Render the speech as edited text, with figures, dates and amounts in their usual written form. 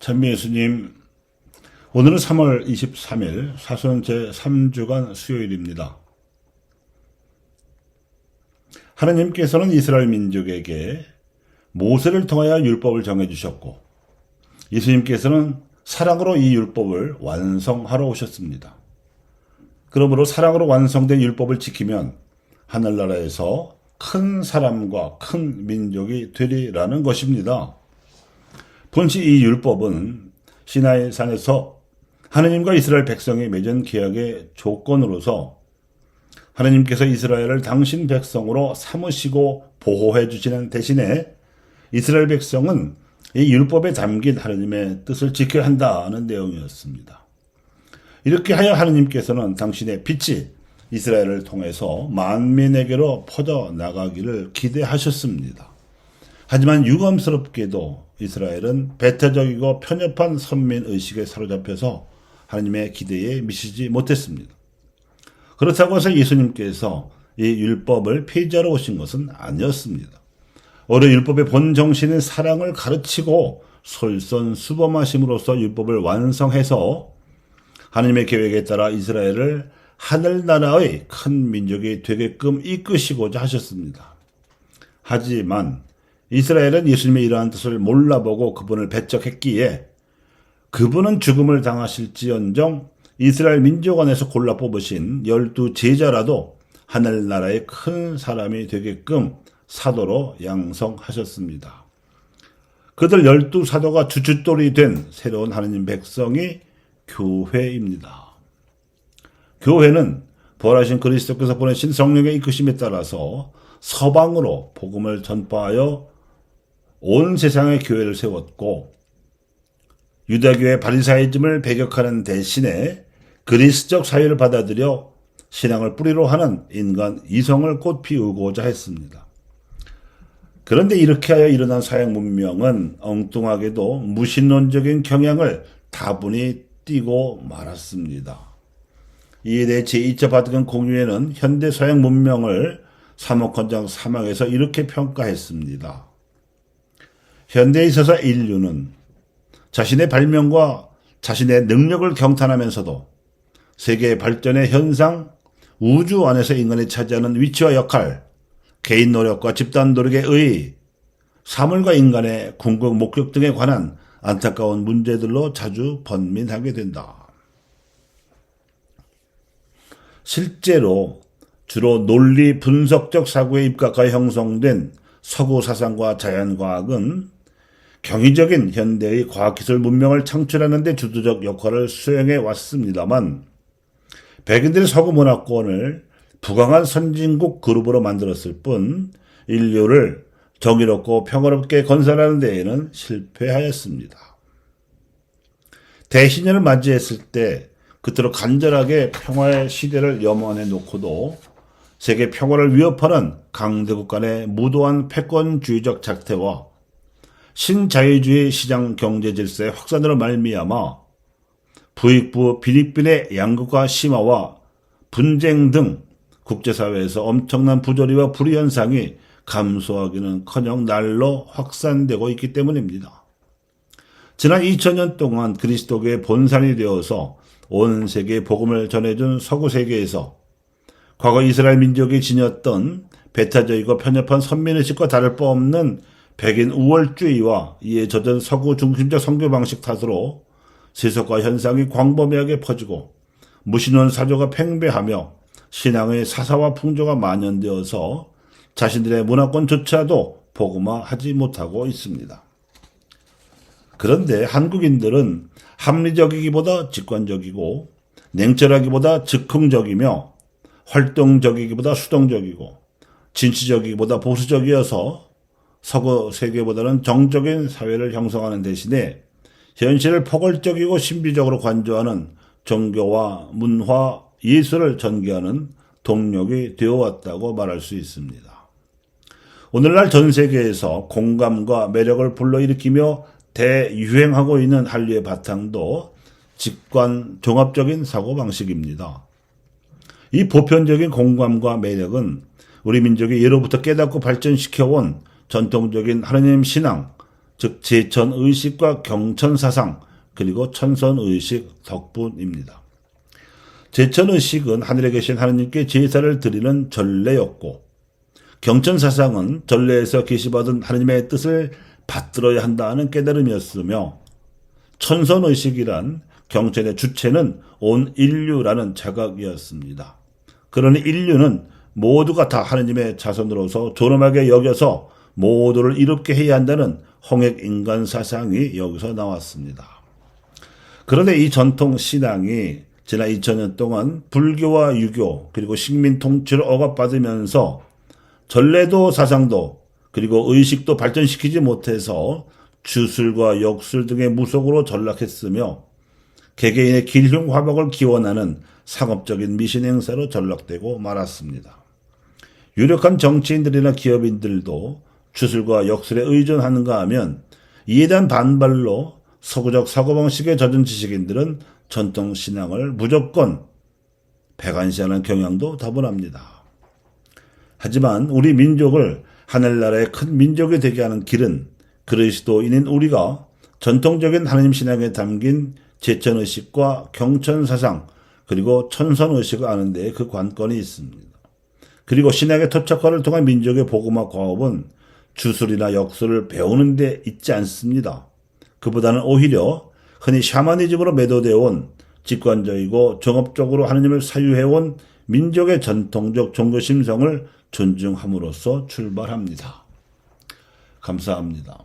찬미 예수님, 오늘은 3월 23일 사순 제3주간 수요일입니다. 하나님께서는 이스라엘 민족에게 모세를 통하여 율법을 정해주셨고, 예수님께서는 사랑으로 이 율법을 완성하러 오셨습니다. 그러므로 사랑으로 완성된 율법을 지키면 하늘나라에서 큰 사람과 큰 민족이 되리라는 것입니다. 본시 이 율법은 시나이 산에서 하느님과 이스라엘 백성이 맺은 계약의 조건으로서 하느님께서 이스라엘을 당신 백성으로 삼으시고 보호해 주시는 대신에 이스라엘 백성은 이 율법에 담긴 하느님의 뜻을 지켜야 한다는 내용이었습니다. 이렇게 하여 하느님께서는 당신의 빛이 이스라엘을 통해서 만민에게로 퍼져나가기를 기대하셨습니다. 하지만 유감스럽게도 이스라엘은 배타적이고 편협한 선민의식에 사로잡혀서 하나님의 기대에 미치지 못했습니다. 그렇다고 해서 예수님께서 이 율법을 폐지하러 오신 것은 아니었습니다. 오히려 율법의 본 정신인 사랑을 가르치고 솔선수범하심으로써 율법을 완성해서 하나님의 계획에 따라 이스라엘을 하늘나라의 큰 민족이 되게끔 이끄시고자 하셨습니다. 하지만 이스라엘은 예수님의 이러한 뜻을 몰라보고 그분을 배척했기에 그분은 죽음을 당하실지언정 이스라엘 민족 안에서 골라 뽑으신 12 제자라도 하늘나라의 큰 사람이 되게끔 사도로 양성하셨습니다. 그들 12 사도가 주춧돌이 된 새로운 하느님 백성이 교회입니다. 교회는 부활하신 그리스도께서 보내신 성령의 이끄심에 따라서 서방으로 복음을 전파하여 온 세상의 교회를 세웠고, 유다교의 바리사이즘을 배격하는 대신에 그리스적 사회를 받아들여 신앙을 뿌리로 하는 인간 이성을 꽃 피우고자 했습니다. 그런데 이렇게 하여 일어난 사회 문명은 엉뚱하게도 무신론적인 경향을 다분히 띠고 말았습니다. 이에 대해 제2차 바티칸 공유회는 현대 서양 문명을 사목헌장 3항에서 이렇게 평가했습니다. 현대에 있어서 인류는 자신의 발명과 자신의 능력을 경탄하면서도 세계의 발전의 현상, 우주 안에서 인간이 차지하는 위치와 역할, 개인 노력과 집단 노력에 의해 사물과 인간의 궁극 목적 등에 관한 안타까운 문제들로 자주 번민하게 된다. 실제로 주로 논리 분석적 사고에 입각하여 형성된 서구 사상과 자연과학은 경이적인 현대의 과학기술 문명을 창출하는 데 주도적 역할을 수행해 왔습니다만, 백인들의 서구 문화권을 부강한 선진국 그룹으로 만들었을 뿐 인류를 정의롭고 평화롭게 건설하는 데에는 실패하였습니다. 대신년을 맞이했을 때 그토록 간절하게 평화의 시대를 염원해 놓고도 세계 평화를 위협하는 강대국 간의 무도한 패권주의적 작태와 신자유주의 시장 경제 질서의 확산으로 말미암아 부익부 빈익빈의 양극화 심화와 분쟁 등 국제사회에서 엄청난 부조리와 불의 현상이 감소하기는커녕 날로 확산되고 있기 때문입니다. 지난 2000년 동안 그리스도교의 본산이 되어서 온 세계에 복음을 전해준 서구 세계에서 과거 이스라엘 민족이 지녔던 배타적이고 편협한 선민의식과 다를 바 없는 백인 우월주의와 이에 젖은 서구 중심적 선교 방식 탓으로 세속화 현상이 광범위하게 퍼지고 무신론 사조가 팽배하며 신앙의 사사와 풍조가 만연되어서 자신들의 문화권조차도 복음화하지 못하고 있습니다. 그런데 한국인들은 합리적이기보다 직관적이고 냉철하기보다 즉흥적이며 활동적이기보다 수동적이고 진취적이기보다 보수적이어서 서구 세계보다는 정적인 사회를 형성하는 대신에 현실을 포괄적이고 신비적으로 관조하는 종교와 문화, 예술을 전개하는 동력이 되어왔다고 말할 수 있습니다. 오늘날 전 세계에서 공감과 매력을 불러일으키며 대유행하고 있는 한류의 바탕도 직관 종합적인 사고방식입니다. 이 보편적인 공감과 매력은 우리 민족이 예로부터 깨닫고 발전시켜온 전통적인 하느님 신앙, 즉 제천의식과 경천사상 그리고 천선의식 덕분입니다. 제천의식은 하늘에 계신 하느님께 제사를 드리는 전례였고 경천사상은 전례에서 계시받은 하느님의 뜻을 받들어야 한다는 깨달음이었으며 천선의식이란 경천의 주체는 온 인류라는 자각이었습니다. 그러니 인류는 모두가 다 하느님의 자손으로서 존엄하게 여겨서 모두를 이롭게 해야 한다는 홍익인간 사상이 여기서 나왔습니다. 그런데 이 전통 신앙이 지난 2000년 동안 불교와 유교 그리고 식민 통치를 억압받으면서 전례도 사상도 그리고 의식도 발전시키지 못해서 주술과 역술 등의 무속으로 전락했으며 개개인의 길흉화복을 기원하는 상업적인 미신 행사로 전락되고 말았습니다. 유력한 정치인들이나 기업인들도 주술과 역술에 의존하는가 하면 이에 대한 반발로 서구적 사고방식에 젖은 지식인들은 전통신앙을 무조건 배관시하는 경향도 다분합니다. 하지만 우리 민족을 하늘나라의 큰 민족이 되게 하는 길은 그리스도인인 우리가 전통적인 하나님 신앙에 담긴 제천의식과 경천사상 그리고 천선의식을 아는 데 그 관건이 있습니다. 그리고 신약의 토착화를 통한 민족의 복음화 과업은 주술이나 역술을 배우는 데 있지 않습니다. 그보다는 오히려 흔히 샤머니즘으로 매도되어 온 직관적이고 정업적으로 하느님을 사유해온 민족의 전통적 종교 심성을 존중함으로써 출발합니다. 감사합니다.